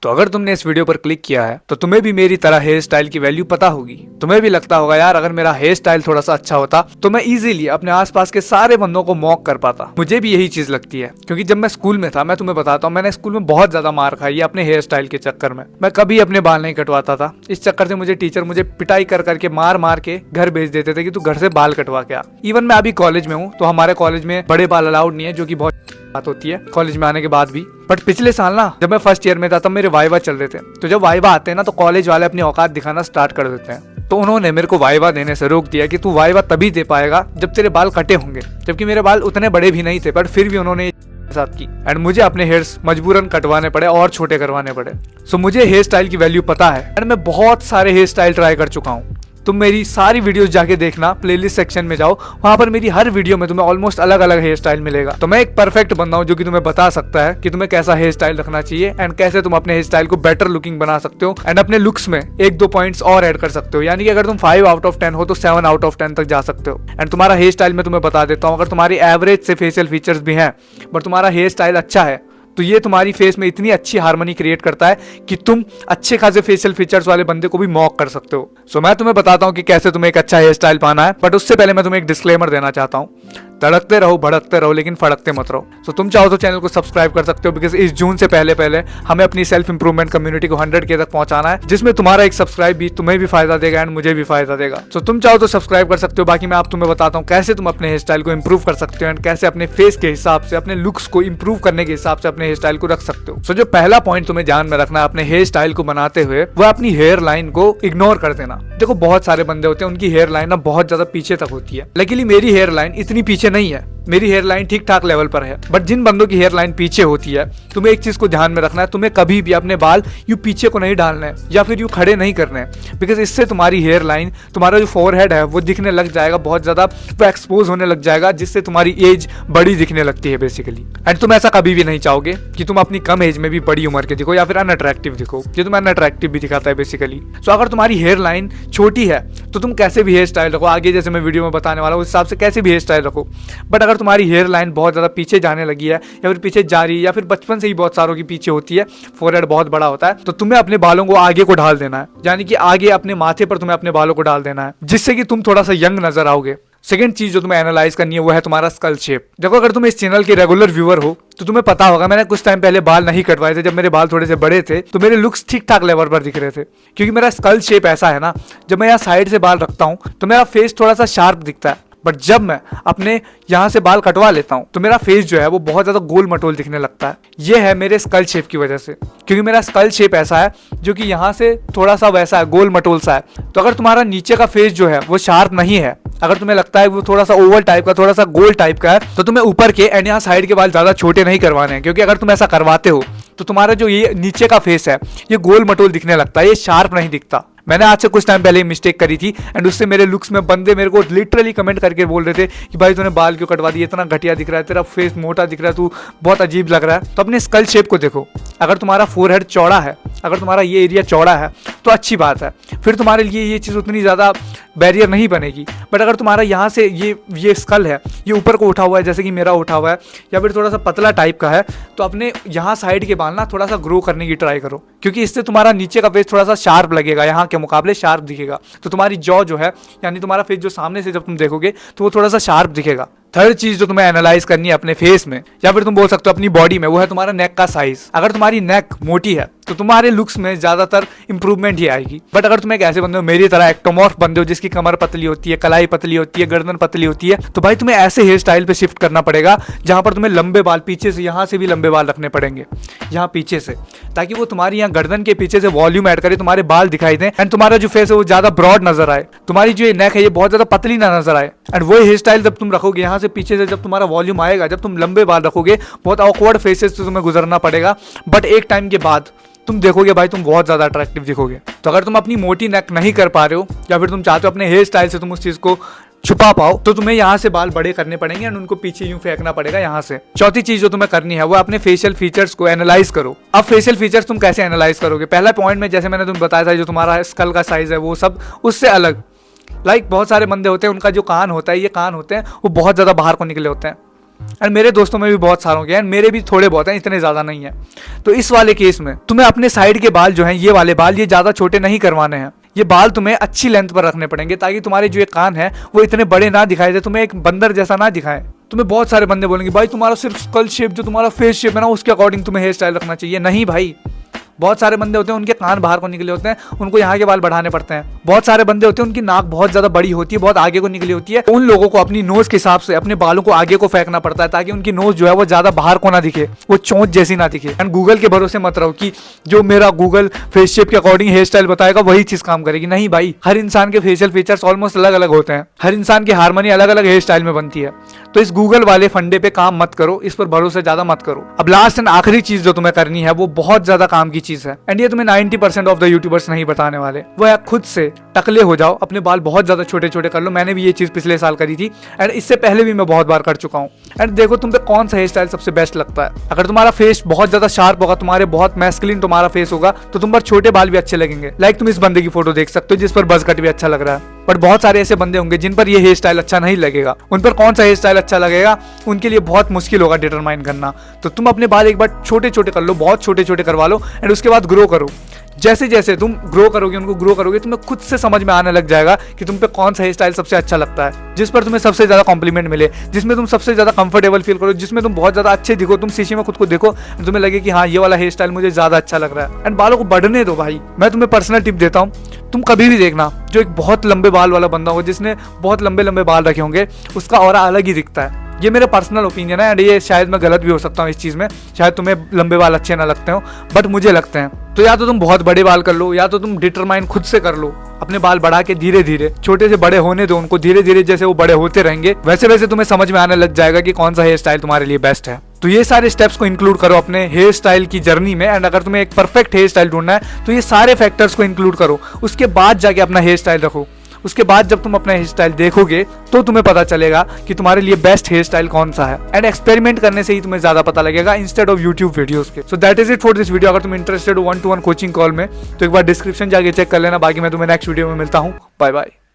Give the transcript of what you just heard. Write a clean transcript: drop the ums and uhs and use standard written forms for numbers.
तो अगर तुमने इस वीडियो पर क्लिक किया है तो तुम्हें भी मेरी तरह हेयर स्टाइल की वैल्यू पता होगी। तुम्हें भी लगता होगा यार अगर मेरा हेयर स्टाइल थोड़ा सा अच्छा होता तो मैं इजीली अपने आसपास के सारे बंदों को मॉक कर पाता। मुझे भी यही चीज लगती है क्योंकि जब मैं स्कूल में था, मैं तुम्हें बताता हूँ, मैंने स्कूल में बहुत ज्यादा मार खाई है अपने हेयर स्टाइल के चक्कर में। मैं कभी अपने बाल नहीं कटवाता था। इस चक्कर से मुझे टीचर मुझे पिटाई कर करके मार मार के घर भेज देते थे कि तू घर से बाल कटवा के आ। इवन मैं अभी कॉलेज में हूँ तो हमारे कॉलेज में बड़े बाल अलाउड नहीं है, जो कि बहुत बात होती है कॉलेज में आने के बाद भी। बट पिछले साल ना जब मैं फर्स्ट ईयर में था तब मेरे वाइवा चल रहे थे। तो जब वाइवा आते हैं ना तो कॉलेज वाले अपनी औकात दिखाना स्टार्ट कर देते हैं। तो उन्होंने मेरे को वाइवा देने से रोक दिया कि तू वाइवा तभी दे पाएगा जब तेरे बाल कटे होंगे। जबकि मेरे बाल उतने बड़े भी नहीं थे, बट फिर भी उन्होंने साथ की एंड मुझे अपने हेयर्स मजबूरन कटवाने पड़े और छोटे करवाने पड़े। सो मुझे हेयर स्टाइल की वैल्यू पता है एंड मैं बहुत सारे हेयर स्टाइल ट्राई कर चुका हूँ। तुम मेरी सारी वीडियोस जाके देखना, प्लेलिस्ट सेक्शन में जाओ, वहां पर मेरी हर वीडियो में तुम्हें ऑलमोस्ट अलग अलग हेयर स्टाइल मिलेगा। तो मैं एक परफेक्ट बंदा हूं जो कि तुम्हें बता सकता है कि तुम्हें कैसा हेयर स्टाइल रखना चाहिए एंड कैसे तुम अपने हेयर स्टाइल को बेटर लुकिंग बना सकते हो एंड अपने लुक्स में 1-2 पॉइंट्स और ऐड कर सकते हो। यानी कि अगर तुम 5 आउट ऑफ 10 हो तो 7 आउट ऑफ 10 तक जा सकते हो। एंड तुम्हारा हेयर स्टाइल मैं तुम्हें बता देता हूँ, अगर तुम्हारी एवरेज से फेशियल फीचर्स भी हैं बट तुम्हारा हेयर स्टाइल अच्छा है तो ये तुम्हारी फेस में इतनी अच्छी हार्मनी क्रिएट करता है कि तुम अच्छे खासे फेशियल फीचर्स वाले बंदे को भी मॉक कर सकते हो। सो मैं तुम्हें बताता हूँ कि कैसे तुम्हें एक अच्छा हेयर स्टाइल पाना है, बट उससे पहले मैं तुम्हें एक डिस्क्लेमर देना चाहता हूँ। तड़कते रहो, भड़कते रहो, लेकिन फड़कते मत रहो। सो तुम चाहो तो चैनल को सब्सक्राइब कर सकते हो, बिकॉज इस जून से पहले पहले हमें अपनी सेल्फ इंप्रूवमेंट कम्युनिटी को 100K तक पहुंचाना है, जिसमें तुम्हारा एक सब्सक्राइब भी तुम्हें भी फायदा देगा एंड मुझे भी फायदा देगा। सो तुम चाहो तो सब्सक्राइब कर सकते हो। बाकी मैं आप तुम्हें बताता हूँ कैसे तुम अपने हेयर स्टाइल को इंप्रूव कर सकते हो एंड कैसे अपने फेस के हिसाब से, अपने लुक्स को इंप्रूव करने के हिसाब से अपने हेयर स्टाइल को रख सकते हो। सो जो पहला पॉइंट तुम्हें ध्यान में रखना है अपने हेयर स्टाइल को बनाते हुए, वह अपनी हेयर लाइन को इग्नोर कर देना। देखो बहुत सारे बंदे होते हैं उनकी हेयर लाइन ना बहुत ज्यादा पीछे तक होती है, लेकिन मेरी हेयर लाइन इतनी पीछे नहीं है। मेरी हेयर लाइन ठीक ठाक लेवल पर है। बट जिन बंदों की हेयर लाइन पीछे होती है, तुम्हें एक चीज को ध्यान में रखना है, तुम्हें कभी भी अपने बाल यूं पीछे को नहीं डालना है या फिर यूं खड़े नहीं करने हैं, बिकॉज इससे तुम्हारी हेयर लाइन, तुम्हारा जो फोरहेड है वो दिखने लग जाएगा, बहुत ज्यादा वो एक्सपोज होने लग जाएगा, जिससे तुम्हारी एज बड़ी दिखने लगती है बेसिकली। एंड तुम ऐसा कभी भी नहीं चाहोगे कि तुम अपनी कम एज में भी बड़ी उम्र के दिखो या फिर अनअट्रैक्टिव दिखो। ये तुम्हें अनअट्रैक्टिव भी दिखाता है बेसिकली। सो अगर तुम्हारी हेयर लाइन छोटी है तो तुम कैसे भी हेयर स्टाइल रखो, आगे जैसे मैं वीडियो में बताने वाला हूँ उस हिसाब से कैसे भी हेयर स्टाइल रखो। बट अगर तुम्हारी हेयर लाइन बहुत ज्यादा पीछे जाने लगी है या फिर पीछे जा रही है या फिर बचपन से ही बहुत सारों की पीछे होती है, फोरहेड बहुत बड़ा होता है, तो तुम्हें अपने बालों को आगे को ढाल देना है। यानी कि आगे अपने माथे पर तुम्हें अपने बालों को डाल देना है, जिससे कि तुम थोड़ा सा यंग नजर आओगे। सेकंड चीज जो तुम्हें एनालाइज करनी है वो है तुम्हारा स्कल शेप। देखो अगर तुम इस चैनल के रेगुलर व्यूअर हो तो तुम्हें पता होगा मैंने कुछ टाइम पहले बाल नहीं कटवाए थे। जब मेरे बाल थोड़े से बड़े थे तो मेरे लुक्स ठीक ठाक लेवल पर दिख रहे थे, क्योंकि मेरा स्कल शेप ऐसा है ना, जब मैं यहाँ साइड से बाल रखता हूँ तो मेरा फेस थोड़ा सा शार्प दिखता है। बट जब मैं अपने यहाँ से बाल कटवा लेता हूँ तो मेरा फेस जो है वो बहुत ज्यादा गोल मटोल दिखने लगता है। ये है मेरे स्कल शेप की वजह से, क्योंकि मेरा स्कल शेप ऐसा है जो कि यहाँ से थोड़ा सा वैसा है, गोल मटोल सा है। तो अगर तुम्हारा नीचे का फेस जो है वो शार्प नहीं है, अगर तुम्हें लगता है वो थोड़ा सा ओवल टाइप का, थोड़ा सा गोल टाइप का है, तो तुम्हें ऊपर के एंड यहाँ साइड के बाल ज्यादा छोटे नहीं करवाने हैं। क्योंकि अगर तुम ऐसा करवाते हो तो तुम्हारा जो ये नीचे का फेस है ये गोल मटोल दिखने लगता है, ये शार्प नहीं दिखता। मैंने आज से कुछ टाइम पहले मिस्टेक करी थी एंड उससे मेरे लुक्स में बंदे मेरे को लिटरली कमेंट करके बोल रहे थे कि भाई तूने बाल क्यों कटवा दिए, इतना घटिया दिख रहा है, तेरा फेस मोटा दिख रहा है, तू बहुत अजीब लग रहा है। तो अपने स्कल शेप को देखो। अगर तुम्हारा फोरहेड चौड़ा है, अगर तुम्हारा ये एरिया चौड़ा है तो अच्छी बात है, फिर तुम्हारे लिए ये चीज़ उतनी ज़्यादा बैरियर नहीं बनेगी। बट अगर तुम्हारा यहाँ से ये स्कल है ये ऊपर को उठा हुआ है, जैसे कि मेरा उठा हुआ है, या फिर थोड़ा सा पतला टाइप का है, तो अपने यहाँ साइड के बाल ना थोड़ा सा ग्रो करने की ट्राई करो, क्योंकि इससे तुम्हारा नीचे का फेस थोड़ा सा शार्प लगेगा, यहाँ के मुकाबले शार्प दिखेगा। तो तुम्हारी जॉ जो है, यानी तुम्हारा फेस जो सामने से जब तुम देखोगे तो वो थोड़ा सा शार्प दिखेगा। थर्ड चीज जो तुम्हें एनालाइज करनी है अपने फेस में या फिर तुम बोल सकते हो अपनी बॉडी में, वो है तुम्हारा नेक का साइज। अगर तुम्हारी नेक मोटी है तो तुम्हारे लुक्स में ज्यादातर इंप्रूवमेंट ही आएगी। बट अगर तुम एक ऐसे बंदे हो मेरी तरह एक्टोमॉर्फ बंदे हो जिसकी कमर पतली होती है, कलाई पतली होती है, गर्दन पतली होती है, तो भाई तुम्हें ऐसे हेयर स्टाइल पे शिफ्ट करना पड़ेगा जहां पर तुम्हें लंबे बाल पीछे से, यहाँ से भी लंबे बाल रखने पड़ेंगे, यहाँ पीछे से, ताकि वो तुम्हारी यहाँ गर्दन के पीछे से वॉल्यूम ऐड करे, तुम्हारे बाल दिखाई दें एंड तुम्हारा जो फेस है वो ज्यादा ब्रॉड नजर आए, तुम्हारी जो नेक है ये बहुत ज्यादा पतली ना नजर आए। एंड वो हेयर स्टाइल जब तुम रखोगे यहाँ से पीछे से, जब तुम्हारा वॉल्यूम आएगा, जब तुम लंबे बाल रखोगे, बहुत ऑकवर्ड फेसेस से तुम्हें गुजरना पड़ेगा। बट एक टाइम के बाद तुम देखोगे भाई तुम बहुत ज्यादा अट्रैक्टिव दिखोगे। तो अगर तुम अपनी मोटी नेक नहीं कर पा रहे हो या फिर तुम चाहते हो अपने हेयर स्टाइल से तुम उस चीज को छुपा पाओ, तो तुम्हें यहाँ से बाल बड़े करने पड़ेंगे एंड उनको पीछे यूं फेंकना पड़ेगा यहाँ से। चौथी चीज जो तुम्हें करनी है वो अपने फेशियल फीचर्स को एनालाइज करो। अब फेशियल फीचर्स तुम कैसे एनालाइज करोगे? पहला पॉइंट में जैसे मैंने तुम्हें बताया था, जो तुम्हारा स्कल का साइज है वो सब उससे अलग। बहुत सारे बंदे होते हैं उनका जो कान होता है, ये कान होते हैं वो बहुत ज्यादा बाहर को निकले होते हैं, एंड मेरे दोस्तों में भी बहुत सारों के हैं, मेरे भी थोड़े बहुत हैं, इतने ज्यादा नहीं है। तो इस वाले केस में तुम्हें अपने साइड के बाल जो हैं, ये वाले बाल, ये ज्यादा छोटे नहीं करवाने हैं। ये बाल तुम्हें अच्छी लेंथ पर रखने पड़ेंगे ताकि तुम्हारे जो ये कान है वो इतने बड़े ना दिखाई दे, तुम्हें एक बंदर जैसा ना दिखाए। तुम्हें बहुत सारे बंदे बोलेंगे भाई तुम्हारा सिर्फ स्कल शेप, जो तुम्हारा फेस शेप है ना, उसके अकॉर्डिंग तुम्हें हेयर स्टाइल रखना चाहिए। नहीं भाई, बहुत सारे बंदे होते हैं उनके कान बाहर को निकले होते हैं, उनको यहाँ के बाल बढ़ाने पड़ते हैं। बहुत सारे बंदे होते हैं उनकी नाक बहुत ज्यादा बड़ी होती है, बहुत आगे को निकली होती है, उन लोगों को अपनी नोज के हिसाब से अपने बालों को आगे को फेंकना पड़ता है ताकि उनकी नोज जो है वो ज्यादा बाहर को ना दिखे, वो चोंच जैसी ना दिखे। एंड गूगल के भरोसे मत रहो कि जो मेरा गूगल फेस शेप के अकॉर्डिंग हेयर स्टाइल बताएगा वही चीज काम करेगी। नहीं भाई, हर इंसान के फेशियल फीचर्स ऑलमोस्ट अलग अलग होते हैं, हर इंसान की हार्मनी अलग अलग हेयर स्टाइल में बनती है। तो इस गूगल वाले फंडे पे काम मत करो, इस पर भरोसे ज्यादा मत करो। अब लास्ट एंड आखिरी चीज जो तुम्हें करनी है वो बहुत ज्यादा काम की चीज है, एंड ये तुम्हें 90% ऑफ द यूट्यूबर्स नहीं बताने वाले। वो है खुद से टकले हो जाओ, अपने बाल बहुत ज्यादा छोटे छोटे कर लो। मैंने भी ये चीज पिछले साल करी थी, एंड इससे पहले भी मैं बहुत बार कर चुका हूँ। एंड देखो तुम पे कौन सा हेयर स्टाइल सबसे बेस्ट लगता है। अगर तुम्हारा फेस बहुत ज्यादा शार्प होगा, तुम्हारे बहुत मैस्कुलिन तुम्हारा फेस होगा, तो तुम पर छोटे बाल भी अच्छे लगेंगे। लाइक तुम इस बंदे की फोटो देख सकते हो जिस पर बज कट भी अच्छा लग रहा है। बट बहुत सारे ऐसे बंदे होंगे जिन पर ये हेयर स्टाइल अच्छा नहीं लगेगा। उन पर कौन सा हेयर स्टाइल अच्छा लगेगा उनके लिए बहुत मुश्किल होगा डिटरमाइन करना। तो तुम अपने बाल एक बार छोटे छोटे कर लो, बहुत छोटे छोटे करवा लो, एंड उसके बाद ग्रो करो। जैसे जैसे तुम ग्रो करोगे, उनको ग्रो करोगे, तुम्हें खुद से समझ में आने लग जाएगा कि तुम पे कौन सा हेयर स्टाइल सबसे अच्छा लगता है, जिस पर तुम्हें सबसे ज्यादा कॉम्प्लीमेंट मिले, जिसमें तुम सबसे ज्यादा कंफर्टेबल फील करो, जिसमें तुम बहुत ज्यादा अच्छे दिखो। तुम शीशे में खुद को देखो, तुम्हें लगे कि हाँ ये वाला हेयर स्टाइल मुझे ज्यादा अच्छा लग रहा है। एंड बालों को बढ़ने दो भाई। मैं तुम्हें पर्सनल टिप देता हूँ, तुम कभी भी देखना जो एक बहुत लंबे बाल वाला बंदा होगा, जिसने बहुत लंबे लंबे बाल रखे होंगे, उसका ऑरा अलग ही दिखता है। ये मेरा पर्सनल ओपिनियन है, एंड ये शायद मैं गलत भी हो सकता हूँ इस चीज में, शायद तुम्हें लंबे बाल अच्छे ना लगते हो, बट मुझे लगते हैं। तो या तो तुम बहुत बड़े बाल कर लो, या तो तुम डिटरमाइन खुद से कर लो। अपने बाल बढ़ा के धीरे धीरे, छोटे से बड़े होने दो उनको, धीरे धीरे जैसे वो बड़े होते रहेंगे वैसे वैसे तुम्हें समझ में आने लग जाएगा कि कौन सा हेयर स्टाइल तुम्हारे लिए बेस्ट है। तो ये सारे स्टेप्स को इंक्लूड करो अपने हेयर स्टाइल की जर्नी में। एंड अगर तुम्हें एक परफेक्ट हेयर स्टाइल ढूंढना है तो ये सारे फैक्टर्स को इंक्लूड करो, उसके बाद जाके अपना हेयर स्टाइल रखो। उसके बाद जब तुम अपना हेयर स्टाइल देखोगे तो तुम्हें पता चलेगा कि तुम्हारे लिए बेस्ट हेयर स्टाइल कौन सा है। एंड एक्सपेरिमेंट करने से ही तुम्हें ज्यादा पता लगेगा इंस्टेड ऑफ यूट्यूब वीडियोस के। So that is it for this video. अगर तुम इंटरेस्टेड हो 1-to-1 कोचिंग कॉल में तो एक बार डिस्क्रिप्शन जाके चेक कर लेना। बाकी मैं तुम्हें नेक्स्ट वीडियो में मिलता हूँ। Bye bye.